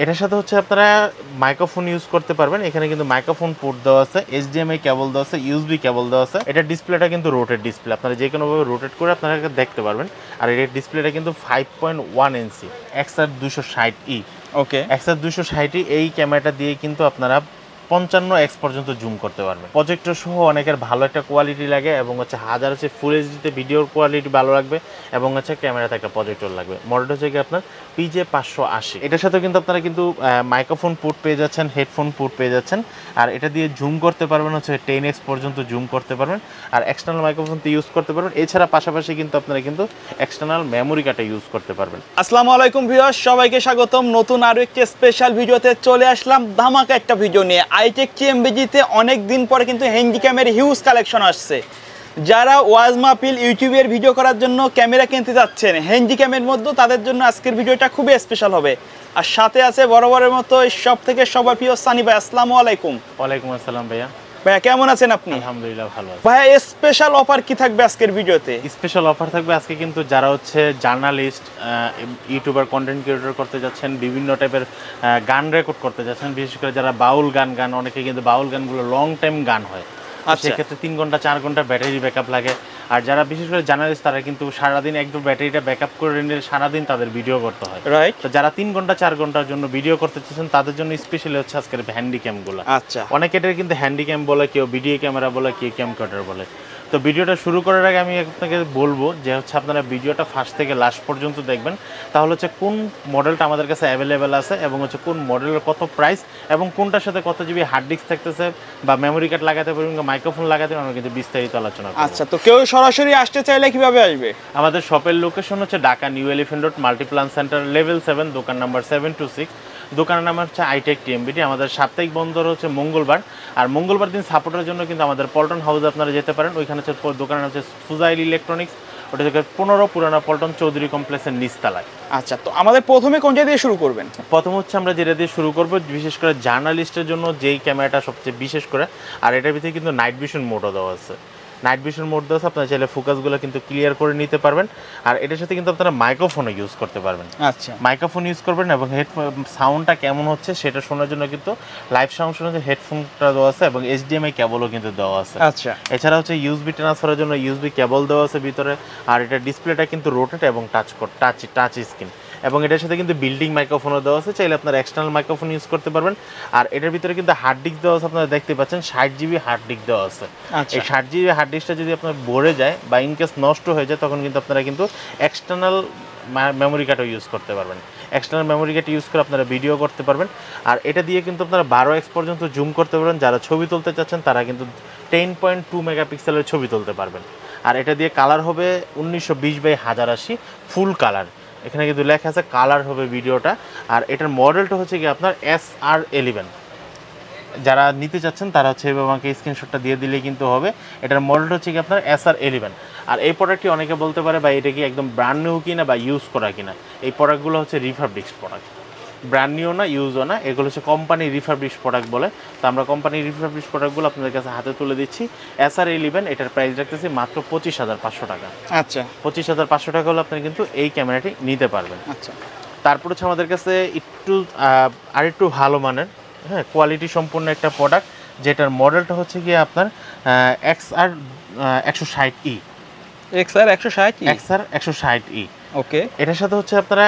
এটার সাথে হচ্ছে আপনারা মাইক্রোফোন ইউজ করতে পারবেন। এখানে কিন্তু মাইক্রোফোন পোর্ট দেওয়া আছে, HDMI কেবল দেওয়া আছে, USB কেবল দেওয়া আছে। এটা ডিসপ্লেটা কিন্তু রোটেট ডিসপ্লে, আপনারা যে কোনোভাবে রোটেট করে আপনারা দেখতে পারবেন। আর এর ডিসপ্লেটা কিন্তু 5.1 ইঞ্চি XR260E। ওকে, XR260E এই ক্যামেরাটা দিয়ে কিন্তু আপনারা 55x পর্যন্ত জুম করতে পারবেন। প্রজেক্টর সহ অনেকের ভালো একটা কোয়ালিটি লাগে এবং হচ্ছে হাজার হচ্ছে ফুল এইচডিতে ভিডিওর কোয়ালিটি ভালো লাগবে এবং হচ্ছে ক্যামেরাতে একটা প্রজেক্টর লাগবে। মডেলটা হচ্ছে কি আপনার PJ580। এটার সাথে কিন্তু আপনারা কিন্তু মাইক্রোফোন পোর্ট পেয়ে যাচ্ছেন, হেডফোন পোর্ট পেয়ে যাচ্ছেন। আর এটা দিয়ে জুম করতে পারবেন হচ্ছে 10x পর্যন্ত জুম করতে পারবেন। আর এক্সটার্নাল মাইক্রোফোন তো ইউজ করতে পারবেন। এছাড়া পাশাপাশি কিন্তু আপনারা কিন্তু এক্সটার্নাল মেমোরি কার্ডটা ইউজ করতে পারবেন। আসসালামু আলাইকুম ভিউয়ার্স, সবাইকে স্বাগতম। নতুন আরো একটি স্পেশাল ভিডিওতে চলে আসলাম, ধামাকা একটা ভিডিও নিয়ে। আইটেক TMBG-তে অনেক দিন পরে কিন্তু হ্যান্ডিক্যামের হিউজ কালেকশন আসছে। যারা ওয়াজ মাহফিল ইউটিউবের ভিডিও করার জন্য ক্যামেরা কিনতে যাচ্ছেন হ্যান্ডিক্যামের মধ্যে, তাদের জন্য আজকের ভিডিওটা খুবই স্পেশাল হবে। আর সাথে আছে বরাবরের মতো সব থেকে সবার প্রিয় সানি ভাই। আসসালামু আলাইকুম। ওয়ালাইকুম আসসালাম ভাইয়া। ভাইয়া কেমন আছেন আপনি? আলহামদুলিল্লাহ ভালো আছি। ভাইয়া স্পেশাল অফার কি থাকবে আজকের ভিডিওতে? স্পেশাল অফার থাকবে আজকে কিন্তু যারা হচ্ছে জার্নালিস্ট, ইউটিউবার, কন্টেন্ট ক্রিয়েটর করতে যাচ্ছেন, বিভিন্ন টাইপের গান রেকর্ড করতে যাচ্ছেন, বিশেষ করে যারা বাউল গান অনেকে কিন্তু বাউল গানগুলো লং টাইম গান হয়, সেক্ষেত্রে 3 ঘন্টা 4 ঘন্টা ব্যাটারি ব্যাকআপ লাগে। আর যারা বিশেষ করে জার্নালিস্ট তারা কিন্তু সারাদিন একদম ব্যাটারিটা ব্যাকআপ করে নিয়ে সারাদিন তাদের ভিডিও করতে হয়, রাইট? তো যারা 3 ঘন্টা 4 ঘন্টার জন্য ভিডিও করতে চাচ্ছেন তাদের জন্য স্পেশালি হচ্ছে আজকের হ্যান্ডিক্যামগুলো। আচ্ছা, অনেকে এটার কিন্তু হ্যান্ডিক্যাম বলে, কেউ ভিডিও ক্যামেরা বলে, কেউ ক্যামকর্ডার বলে। তো ভিডিওটা শুরু করার আগে আমি আপনাকে বলবো যে হচ্ছে আপনারা ভিডিওটা ফার্স্ট থেকে লাস্ট পর্যন্ত দেখবেন, তাহলে হচ্ছে কোন মডেলটা আমাদের কাছে অ্যাভেলেবেল আছে এবং হচ্ছে কোন মডেলের কত প্রাইস এবং কোনটার সাথে কত জিবি হার্ড ডিস্ক থাকতেছে বা মেমোরি কার্ড লাগাতে পারবেন, মাইক্রোফোন লাগাতে পারবেন, আমরা কিন্তু বিস্তারিত আলোচনা করব। আচ্ছা, তো কেউ সরাসরি আসতে চাইলে কিভাবে আসবে? আমাদের শপের লোকেশন হচ্ছে Dhaka new elephant road, Multiplan centre, level 7, দোকান নাম্বার 726। দোকানের নাম হচ্ছে আইটেক TMBG। আমাদের সাপ্তাহিক বন্ধ হচ্ছে মঙ্গলবার, আর মঙ্গলবার দিন সাপোর্টের জন্য কিন্তু আমাদের পল্টন হাউসে আপনারা যেতে পারেন। ওইখানে হচ্ছে দোকানের নাম হচ্ছে ফুজাইল ইলেকট্রনিক্স, ওটা থেকে 15 পুরানা পল্টন চৌধুরী কমপ্লেক্সের নিচতলায়। আচ্ছা, তো আমাদের প্রথমে কোনটা দিয়ে শুরু করবেন? প্রথম হচ্ছে আমরা যেটা দিয়ে শুরু করব, বিশেষ করে জার্নালিস্টের জন্য যেই ক্যামেরাটা সবচেয়ে বিশেষ করে, আর এটার ভিতরে কিন্তু নাইট ভিশন মোডও দেওয়া আছে। নাইট ভিশন মোড দেওয়া আছে, আপনারা চাইলে ফোকাসগুলো কিন্তু ক্লিয়ার করে নিতে পারবেন। আর এটার সাথে কিন্তু আপনারা মাইক্রোফোনও ইউজ করতে পারবেন। আচ্ছা, মাইক্রোফোন ইউজ করবেন এবং সাউন্ডটা কেমন হচ্ছে সেটা শোনার জন্য কিন্তু লাইভ সাউন্ড শোনার জন্য হেডফোনটা দেওয়া আছে এবং HDMI কেবলও কিন্তু দেওয়া আছে। আচ্ছা, এছাড়া হচ্ছে USB ট্রান্সফারের জন্য USB কেবল দেওয়া আছে ভিতরে। আর এটা ডিসপ্লেটা কিন্তু রোটেট এবং টাচ স্ক্রিন, এবং এটার সাথে কিন্তু বিল্ডিং মাইক্রোফোনও দেওয়া আছে। চাইলে আপনারা এক্সটার্নাল মাইক্রোফোন ইউজ করতে পারবেন। আর এটার ভিতরে কিন্তু হার্ড ডিস্ক দেওয়া আছে, আপনারা দেখতে পাচ্ছেন 60 GB হার্ড ডিস্ক দেওয়া আছে। এই 60 GB হার্ড ডিস্কটা যদি আপনার ভরে যায় বা ইনকেস নষ্ট হয়ে যায়, তখন কিন্তু আপনারা কিন্তু এক্সটার্নাল মেমোরি কার্ডও ইউজ করতে পারবেন। এক্সটার্নাল মেমোরি কার্ড ইউজ করে আপনারা ভিডিও করতে পারবেন। আর এটা দিয়ে কিন্তু আপনারা 12x পর্যন্ত জুম করতে পারবেন। যারা ছবি তুলতে চাচ্ছেন তারা কিন্তু 10.2 মেগাপিক্সেলের ছবি তুলতে পারবেন। আর এটা দিয়ে কালার হবে 1920x1080 ফুল কালার। এখানে কিন্তু লেখা আছে কালার হবে ভিডিওটা। আর এটার মডেলটা হচ্ছে কি আপনার SR11। যারা নিতে চাচ্ছেন তারা হচ্ছে এভাবে আমাকে স্ক্রিনশটটা দিয়ে দিলেই কিন্তু হবে। এটার মডেলটা হচ্ছে কি আপনার SR11। আর এই প্রোডাক্টটি অনেকে বলতে পারে বা এটা কি একদম ব্র্যান্ড নিউ কিনা বা ইউজ করা কিনা। এই প্রোডাক্টগুলো হচ্ছে রিফারবিশড প্রোডাক্ট, ব্র্যান্ড নিউ না, ইউজও না। এগুলো হচ্ছে কোম্পানি রিফারবিশড প্রোডাক্ট বলে। তো আমরা কোম্পানি রিফারবিশড প্রোডাক্টগুলো আপনাদের কাছে হাতে তুলে দিচ্ছি। SR11 এটার প্রাইস রাখতেছি মাত্র 25,500 টাকা। আচ্ছা, 25,500 টাকা হলে আপনি কিন্তু এই ক্যামেরাটি নিতে পারবেন। আচ্ছা, তারপর হচ্ছে আমাদের কাছে আরেকটু ভালো মানের, হ্যাঁ, কোয়ালিটি সম্পূর্ণ একটা প্রোডাক্ট, যেটার মডেলটা হচ্ছে গিয়ে আপনার XR160E। XR160E। ওকে, এটার সাথে হচ্ছে আপনারা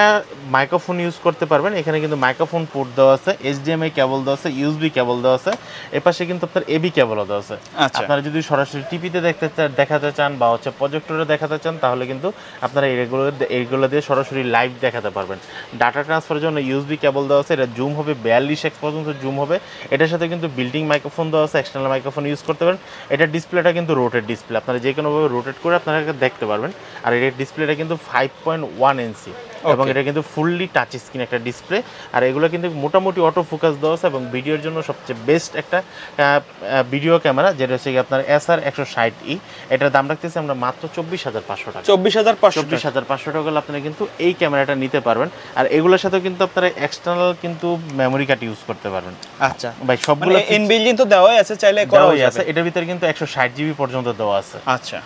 মাইক্রোফোন ইউজ করতে পারবেন। এখানে কিন্তু মাইক্রোফোন পোর্ট দেওয়া আছে, HDMI কেবল দেওয়া আছে, USB কেবল দেওয়া আছে। এপাশে কিন্তু আপনার AB কেবলও দেওয়া আছে। আপনারা যদি সরাসরি টিভিতে দেখাতে চান বা হচ্ছে প্রজেক্টরে দেখাতে চান, তাহলে কিন্তু আপনারা এইগুলো দিয়ে সরাসরি লাইভ দেখাতে পারবেন। ডাটা ট্রান্সফারের জন্য USB কেবল দেওয়া আছে। এটা জুম হবে 42x পর্যন্ত জুম হবে। এটার সাথে কিন্তু বিল্ডিং মাইক্রোফোন দেওয়া আছে, এক্সটার্নাল মাইক্রোফোন ইউজ করতে পারেন। এটার ডিসপ্লেটা কিন্তু রোটেট ডিসপ্লে, আপনারা যে কোনোভাবে রোটেট করে আপনারা দেখতে পারবেন। আর এটার ডিসপ্লেটা কিন্তু 5.1 ইঞ্চি এবং এটা কিন্তু ফুললি টাচ স্ক্রিন একটা ডিসপ্লে। আর এগুলো কিন্তু মোটামুটি অটো ফোকাস দেওয়া আছে এবং ভিডিওর জন্য সবচেয়ে বেস্ট একটা ভিডিও ক্যামেরা, যেটা হচ্ছে আপনার SR160E। এটার দাম রাখতেছি আমরা মাত্র 24,500 টাকা। 24,500 টাকা হলে আপনারা কিন্তু এই ক্যামেরাটা নিতে পারবেন। আর এগুলোর সাথে কিন্তু আপনারা এক্সটার্নাল কিন্তু মেমোরি কার্ড ইউজ করতে পারবেন। আচ্ছা ভাই, সবগুলো ইনবিল্ট তো দেওয়াই আছে, চাইলে করাও আছে। এটার ভিতরে কিন্তু 160 GB পর্যন্ত দেওয়া আছে। আচ্ছা,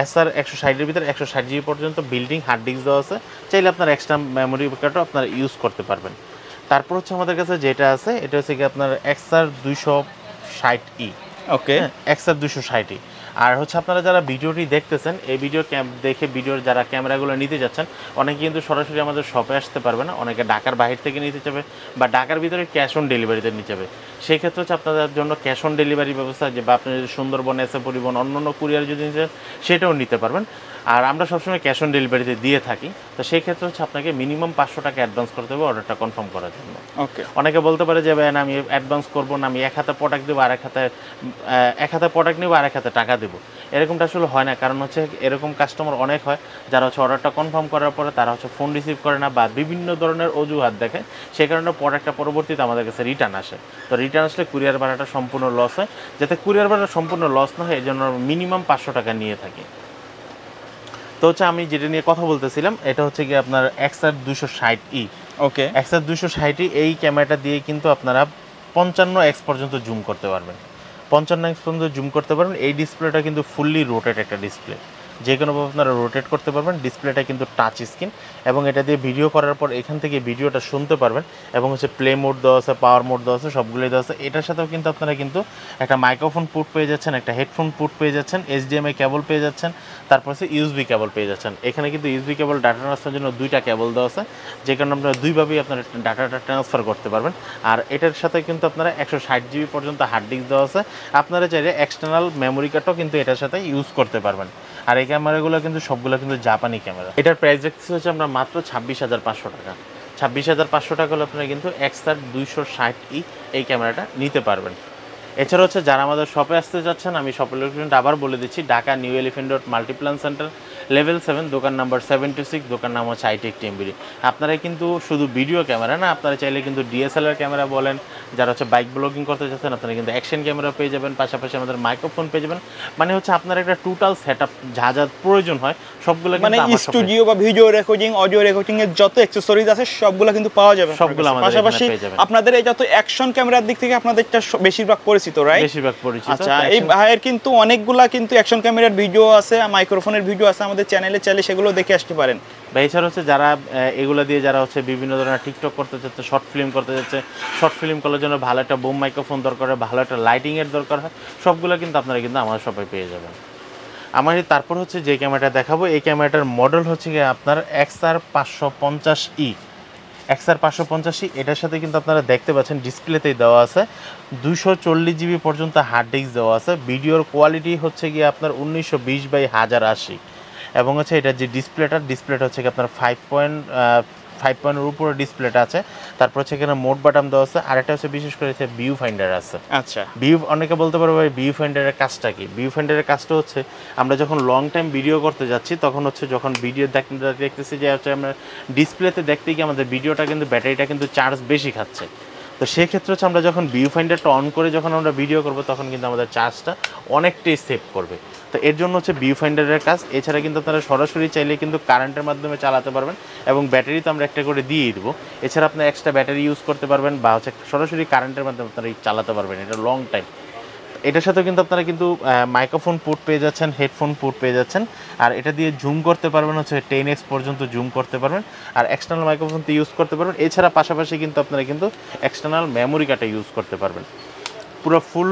SR160 এর ভিতরে 160 GB পর্যন্ত বিল্ডিং হার্ড ডিস্ক দেওয়া আছে। চাইলে আপনার এক্সট্রা মেমোরি কার্ডও আপনারা ইউজ করতে পারবেন। তারপর হচ্ছে আমাদের কাছে যেটা আছে এটা হচ্ছে কি আপনার XR 260E। ওকে, XR 260E। আর হচ্ছে আপনারা যারা ভিডিওটি দেখতেছেন এই ভিডিও দেখে ভিডিওর যারা ক্যামেরাগুলো নিতে যাচ্ছেন, অনেকে কিন্তু সরাসরি আমাদের শপে আসতে পারবে না, অনেকে ঢাকার বাইরে থেকে নিতে যাবে বা ঢাকার ভিতরে ক্যাশ অন ডেলিভারিতে নিতে যাবে। সেই ক্ষেত্রে হচ্ছে আপনাদের জন্য ক্যাশ অন ডেলিভারি ব্যবস্থা, যে বা আপনি যদি সুন্দরবন, এসে পরিবহন, অন্য কুরিয়ার যদি নিতে চান সেটাও নিতে পারবেন। আর আমরা সবসময় ক্যাশ অন ডেলিভারিতে দিয়ে থাকি। তো সেই ক্ষেত্রে হচ্ছে আপনাকে মিনিমাম 500 টাকা অ্যাডভান্স করতে হবে অর্ডারটা কনফার্ম করার জন্য। ওকে, অনেকে বলতে পারে যে ভাই না আমি অ্যাডভান্স করবো না, আমি এক হাতে প্রোডাক্ট দেবো আর এক হাতে প্রোডাক্ট নেবো আর এক হাতে টাকা দেবো, এরকমটা আসলে হয় না। কারণ হচ্ছে এরকম কাস্টমার অনেক হয় যারা হচ্ছে অর্ডারটা কনফার্ম করার পরে তারা হচ্ছে ফোন রিসিভ করে না বা বিভিন্ন ধরনের অজুহাত দেখে, সেই কারণে প্রোডাক্টটা পরবর্তীতে আমাদের কাছে রিটার্ন আসে। তো রিটার্ন আসলে কুরিয়ার ভাড়াটা সম্পূর্ণ লস হয়। যাতে কুরিয়ার ভাড়া সম্পূর্ণ লস না হয় এই জন্য মিনিমাম 500 টাকা নিয়ে থাকি। তো হচ্ছে আমি যেটা নিয়ে কথা বলতেছিলাম এটা হচ্ছে কি আপনার XR 260E। ওকে, XR 260E এই ক্যামেরাটা দিয়ে কিন্তু আপনারা 55x পর্যন্ত জুম করতে পারবেন। 55x পর্যন্ত জুম করতে পারবেন। এই ডিসপ্লেটা কিন্তু ফুললি রোটেট একটা ডিসপ্লে, যে কোনোভাবে আপনারা রোটেট করতে পারবেন। ডিসপ্লেটা কিন্তু টাচ স্ক্রিন এবং এটা দিয়ে ভিডিও করার পর এখান থেকে ভিডিওটা শুনতে পারবেন এবং হচ্ছে প্লে মোড দেওয়া আছে, পাওয়ার মোড দেওয়া আছে, সবগুলোই দেওয়া আছে। এটার সাথেও কিন্তু আপনারা কিন্তু একটা মাইক্রোফোন পুট পেয়ে যাচ্ছেন, একটা হেডফোন পুট পেয়ে যাচ্ছেন, HDMI কেবল পেয়ে যাচ্ছেন, তারপর হচ্ছে USB কেবল পেয়ে যাচ্ছেন। এখানে কিন্তু USB কেবল ডাটা ট্রান্সফারের জন্য 2টা কেবল দেওয়া আছে, যে কারণে আপনারা দুইভাবেই আপনারা ডাটাটা ট্রান্সফার করতে পারবেন। আর এটার সাথে কিন্তু আপনারা 160 GB পর্যন্ত হার্ড ডিস্ক দেওয়া আছে। আপনারা চাইলে এক্সটার্নাল মেমোরি কার্ডও কিন্তু এটার সাথে ইউজ করতে পারবেন। আর এই ক্যামেরাগুলো কিন্তু সবগুলো কিন্তু জাপানি ক্যামেরা। এটার প্রাইস রাখতেছে হচ্ছে আমরা মাত্র 26,500 টাকা। 26,500 টাকা হলে আপনারা কিন্তু XR 260E এই ক্যামেরাটা নিতে পারবেন। এছাড়া হচ্ছে যারা আমাদের শপে আসতে যাচ্ছেন, আমি শপের লোকেশনটা আবার বলে দিচ্ছি, Dhaka new elephant road Multiplan centre level 7, দোকান নাম্বার 726, দোকান নাম হচ্ছে আইটেক টিএমবিডি। আপনারা কিন্তু শুধু ভিডিও ক্যামেরা না, আপনারা চাইলে কিন্তু DSLR ক্যামেরা বলেন, যারা হচ্ছে বাইক ব্লগিং করতে চাচ্ছেন আপনারা কিন্তু অ্যাকশন ক্যামেরা পেয়ে যাবেন, পাশাপাশি আমাদের মাইক্রোফোন পেয়ে যাবেন। মানে হচ্ছে আপনার একটা টোটাল সেটআপ যা যা প্রয়োজন হয় সবগুলো মানে কিন্তু আমার স্টুডিও বা ভিডিও রেকর্ডিং, অডিও রেকর্ডিং এর যত অ্যাকসেসরিজ আছে সবগুলো কিন্তু পাওয়া যাবে সবগুলো আমাদের পাশাপাশি এখানে পেয়ে যাবেন। আপনাদের এই যত অ্যাকশন ক্যামেরার দিক থেকে আপনাদেরটা বেশিরভাগ পরিচিত, রাইট? বেশিরভাগ পরিচিত। আচ্ছা, এই ভাইয়ের কিন্তু অনেকগুলা কিন্তু অ্যাকশন ক্যামেরার ভিডিও আছে, মাইক্রোফোনের ভিডিও আছে, আমাদের চ্যানেলে চাইলে সেগুলো দেখে আসতে পারেন। বা এছাড়া হচ্ছে যারা এগুলো দিয়ে যারা হচ্ছে বিভিন্ন ধরনের টিকটক করতে চাচ্ছে, শর্ট ফিল্ম করতে যাচ্ছে, শর্ট ফিল্ম করার জন্য ভালো একটা বুম মাইক্রোফোন দরকার হয়, ভালো একটা লাইটিংয়ের দরকার হয়, সবগুলো কিন্তু আপনারা কিন্তু আমাদের শপে পেয়ে যাবেন। আমার তারপর হচ্ছে যে ক্যামেরাটা দেখাবো এই ক্যামেরাটার মডেল হচ্ছে গিয়ে আপনার XR 550E। XR 550E এটার সাথে কিন্তু আপনারা দেখতে পাচ্ছেন ডিসপ্লেতেই দেওয়া আছে 240 GB পর্যন্ত হার্ড ডিস্ক দেওয়া আছে। ভিডিওর কোয়ালিটি হচ্ছে গিয়ে আপনার 1920x1080 এবং হচ্ছে এটা যে ডিসপ্লেটা হচ্ছে কি আপনার 5.5 উপরে ডিসপ্লেটা আছে। তারপর হচ্ছে এখানে মোড বাটন দেওয়া আছে। আর একটা হচ্ছে বিশেষ করে ভিউ ফাইন্ডার আছে। আচ্ছা, অনেকে বলতে পারবে ভাই ভিউ ফাইন্ডারের কাজটা কি? ভিউ ফাইন্ডারের কাজটা হচ্ছে আমরা যখন লং টাইম ভিডিও করতে যাচ্ছি তখন হচ্ছে যখন ভিডিও দেখতেছি যে হচ্ছে আমরা ডিসপ্লেতে দেখতে গিয়ে আমাদের ভিডিওটা কিন্তু ব্যাটারিটা কিন্তু চার্জ বেশি খাচ্ছে। তো সেক্ষেত্রে হচ্ছে আমরা যখন ভিউ ফাইন্ডারটা অন করে যখন আমরা ভিডিও করব তখন কিন্তু আমাদের চার্জটা অনেকটাই সেভ করবে। তো এর জন্য হচ্ছে ভিউ ফাইন্ডারের কাজ। এছাড়া কিন্তু আপনারা সরাসরি চাইলে কিন্তু কারেন্টের মাধ্যমে চালাতে পারবেন এবং ব্যাটারি তো আমরা একটা করে দিয়েই দেবো। এছাড়া আপনি এক্সট্রা ব্যাটারি ইউজ করতে পারবেন বা হচ্ছে সরাসরি কারেন্টের মাধ্যমে আপনারা চালাতে পারবেন, এটা লং টাইম। এটার সাথে কিন্তু আপনারা কিন্তু মাইক্রোফোন পোর্ট পেয়ে যাচ্ছেন, হেডফোন পোর্ট পেয়ে যাচ্ছেন। আর এটা দিয়ে জুম করতে পারবেন হচ্ছে 10x পর্যন্ত জুম করতে পারবেন আর এক্সটার্নাল মাইক্রোফোন তো ইউজ করতে পারবেন। এছাড়া পাশাপাশি কিন্তু আপনারা কিন্তু এক্সটার্নাল মেমোরি কার্ডটা ইউজ করতে পারবেন। পুরো ফুল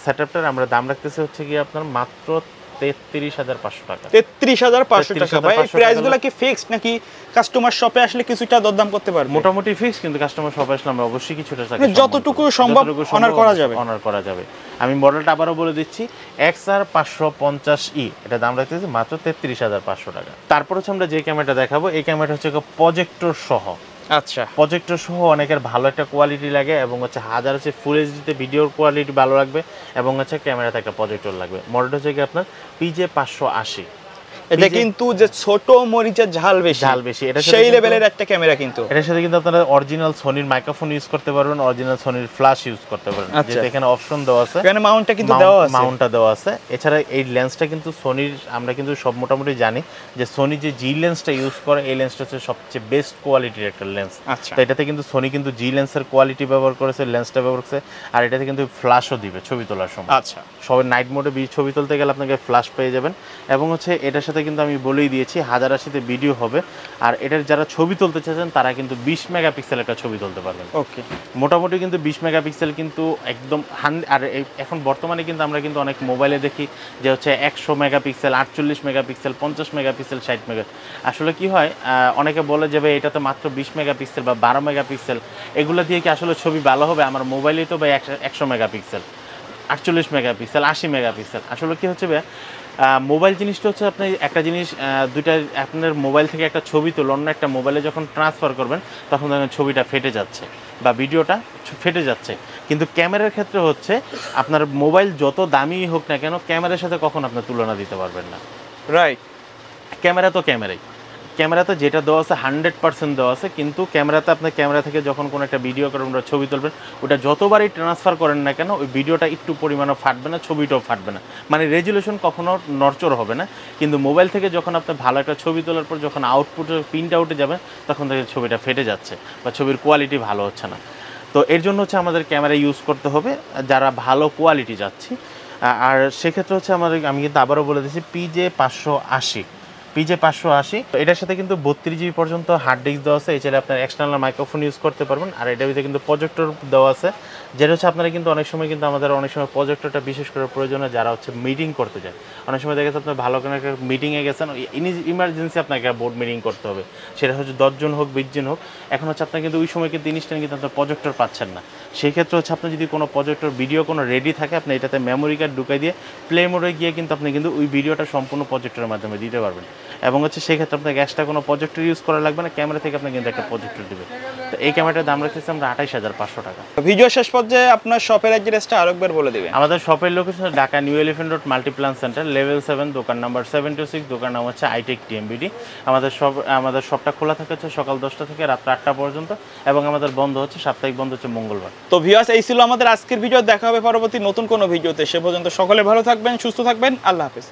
সেটআপটার আমরা দাম রাখতেছি হচ্ছে কি আপনার মাত্র 33,500 টাকা। 33,500 টাকা। ভাই এই প্রাইসগুলো কি ফিক্সড নাকি কাস্টমার শপে আসলে কিছুটা দরদাম করতে পারবে? মোটামুটি ফিক্স, কিন্তু কাস্টমার শপে আসলে আমরা অবশ্যই কিছুটা টাকা যতটুকু সম্ভব অনার করা যাবে। অনার করা যাবে। আমি মডেলটা আবারও বলে দিচ্ছি XR 550E, এটা দাম রাখতেছি মাত্র 33,500 টাকা। তারপর হচ্ছে আমরা যে ক্যামেরাটা দেখাবো এই ক্যামেরাটা হচ্ছে প্রজেক্টর সহ। আচ্ছা, প্রজেক্টর সহ অনেকের ভালো একটা কোয়ালিটি লাগে এবং হচ্ছে হাজার হচ্ছে ফুল এইচডিতে ভিডিওর কোয়ালিটি ভালো লাগবে এবং হচ্ছে ক্যামেরাতে একটা প্রজেক্টর লাগবে। মডেলটা হচ্ছে কি আপনার PJ 580। এটা কিন্তু যে ছোট মরিচের ঝাল বেশি এটা সেই লেভেলের একটা ক্যামেরা। কিন্তু এটার সাথে কিন্তু আপনারা অরিজিনাল সনির মাইক্রোফোন ইউজ করতে পারবেন, অরিজিনাল সনির ফ্ল্যাশ ইউজ করতে পারবেন। যেটা এখানে অপশন দেওয়া আছে, এখানে মাউন্টটা কিন্তু দেওয়া আছে, মাউন্টটা দেওয়া আছে। এছাড়া এই লেন্সটা কিন্তু সনির, আমরা কিন্তু সব মোটামুটি জানি যে সনি যে জি লেন্সটা ইউজ করে এই লেন্সটা হচ্ছে সবচেয়ে বেস্ট কোয়ালিটির একটা লেন্স। আচ্ছা, তো এটাতে কিন্তু সনি কিন্তু জি লেন্সের কোয়ালিটি ব্যবহার করেছে, লেন্সটা ব্যবহার করেছে। আর এটাতে কিন্তু ফ্ল্যাশও দিবে ছবি তোলার সময়। আচ্ছা, সবাই নাইট মোডে ছবি তুলতে গেলে আপনাকে ফ্ল্যাশ পেয়ে যাবেন এবং হচ্ছে এটার সাথে সাথে কিন্তু আমি বলেই দিয়েছি 1080-তে ভিডিও হবে, আর এটার যারা ছবি তুলতে চাচ্ছেন তারা কিন্তু 20 মেগাপিক্সেল একটা ছবি তুলতে পারবেন। ওকে, মোটামুটি কিন্তু 20 মেগাপিক্সেল কিন্তু একদম আর এখন বর্তমানে কিন্তু আমরা কিন্তু অনেক মোবাইলে দেখি যে হচ্ছে 100 মেগাপিক্সেল, 48 মেগাপিক্সেল, 50 মেগাপিক্সেল, 60 মেগা। আসলে কি হয়, অনেকে বলে যে ভাই এটাতে মাত্র 20 মেগাপিক্সেল বা 12 মেগাপিক্সেল, এগুলো দিয়ে কি আসলে ছবি ভালো হবে? আমার মোবাইলেই তো ভাই 100 মেগাপিক্সেল, 48 মেগাপিক্সেল, 80 মেগাপিক্সেল। আসলে কি হচ্ছে ভাই, মোবাইল জিনিসটা হচ্ছে আপনি একটা জিনিস দুইটা, আপনার মোবাইল থেকে একটা ছবি তুলে অন্য একটা মোবাইলে যখন ট্রান্সফার করবেন তখন দেখেন ছবিটা ফেটে যাচ্ছে বা ভিডিওটা ফেটে যাচ্ছে। কিন্তু ক্যামেরার ক্ষেত্রে হচ্ছে আপনার মোবাইল যত দামি হোক না কেন, ক্যামেরার সাথে কখন আপনার তুলনা দিতে পারবেন না। রাইট। ক্যামেরা তো ক্যামেরাতে যেটা দেওয়া আছে 100% দেওয়া আছে, কিন্তু ক্যামেরাতে আপনার ক্যামেরা থেকে যখন কোনো একটা ভিডিও করেন বা ছবি তুলবেন, ওটা যতবারই ট্রান্সফার করেন না কেন ওই ভিডিওটা একটু পরিমাণও ফাটবে না, ছবিটাও ফাটবে না, মানে রেজুলেশন কখনো নড়চড় হবে না। কিন্তু মোবাইল থেকে যখন আপনি ভালো একটা ছবি তোলার পর যখন আউটপুটে প্রিন্ট আউটে যাবেন তখন দেখেন ছবিটা ফেটে যাচ্ছে বা ছবির কোয়ালিটি ভালো হচ্ছে না। তো এর জন্য হচ্ছে আমাদের ক্যামেরা ইউজ করতে হবে যারা ভালো কোয়ালিটি যাচ্ছি। আর সেক্ষেত্রে হচ্ছে আমি কিন্তু আবারও বলে দিচ্ছি PJ580 এটার সাথে কিন্তু 32 জিবি পর্যন্ত হার্ড ডিস্ক দেওয়া আছে। এছাড়া আপনার এক্সটার্নাল মাইক্রোফোন ইউজ করতে পারবেন। আর এটার ভিতরে কিন্তু প্রজেক্টর দেওয়া আছে, যেটা হচ্ছে আপনারা কিন্তু অনেক সময় প্রজেক্টরটা বিশেষ করে প্রয়োজনে যারা হচ্ছে মিটিং করতে যায়। অনেক সময় দেখা যাচ্ছে আপনার ভালো কোনো একটা মিটিংয়ে গেছেন, ইমার্জেন্সি আপনাকে বোর্ড মিটিং করতে হবে, সেটা হচ্ছে 10 জন হোক 20 জন হোক। এখন হচ্ছে আপনার কিন্তু ওই সময় কিন্তু ইনস্ট্যান্ট কিন্তু আপনার প্রজেক্টর পাচ্ছেন না। সেই ক্ষেত্রে হচ্ছে আপনার যদি কোনো প্রজেক্টর ভিডিও কোনো রেডি থাকে, আপনি এটাতে মেমোরি কার্ড ঢুকাই দিয়ে প্লে মোডে গিয়ে কিন্তু আপনি কিন্তু ওই ভিডিওটা সম্পূর্ণ প্রজেক্টরের মাধ্যমে দিতে পারবেন। এবং হচ্ছে সেক্ষেত্রে আপনাকে এক্সট্রা কোনো প্রজেক্টর ইউজ করা লাগবে না, ক্যামেরা থেকে আপনি কিন্তু একটা প্রজেক্টর দেবে। তো এই ক্যামেরাটার দাম রাখতেছি আমরা 28,500 টাকা। ভিডিও শেষ পর্যায়ে আপনার শপের অ্যাড্রেসটা আরেকবার বলে দিবেন। আমাদের শপের location Dhaka new elephant road Multiplan centre, level 7, দোকান নাম্বার 726, দোকান নাম হচ্ছে আইটেক টিএমবিডি। আমাদের শপটা খোলা থাকে হচ্ছে সকাল 10টা থেকে রাত 8টা পর্যন্ত, এবং আমাদের বন্ধ হচ্ছে সাপ্তাহিক বন্ধ হচ্ছে মঙ্গলবার। তো ভিউয়ার্স, এই ছিল আমাদের আজকের ভিডিও। দেখা হবে পরবর্তী নতুন কোনো ভিডিওতে। সে পর্যন্ত সকলে ভালো থাকবেন, সুস্থ থাকবেন। আল্লাহ হাফেজ।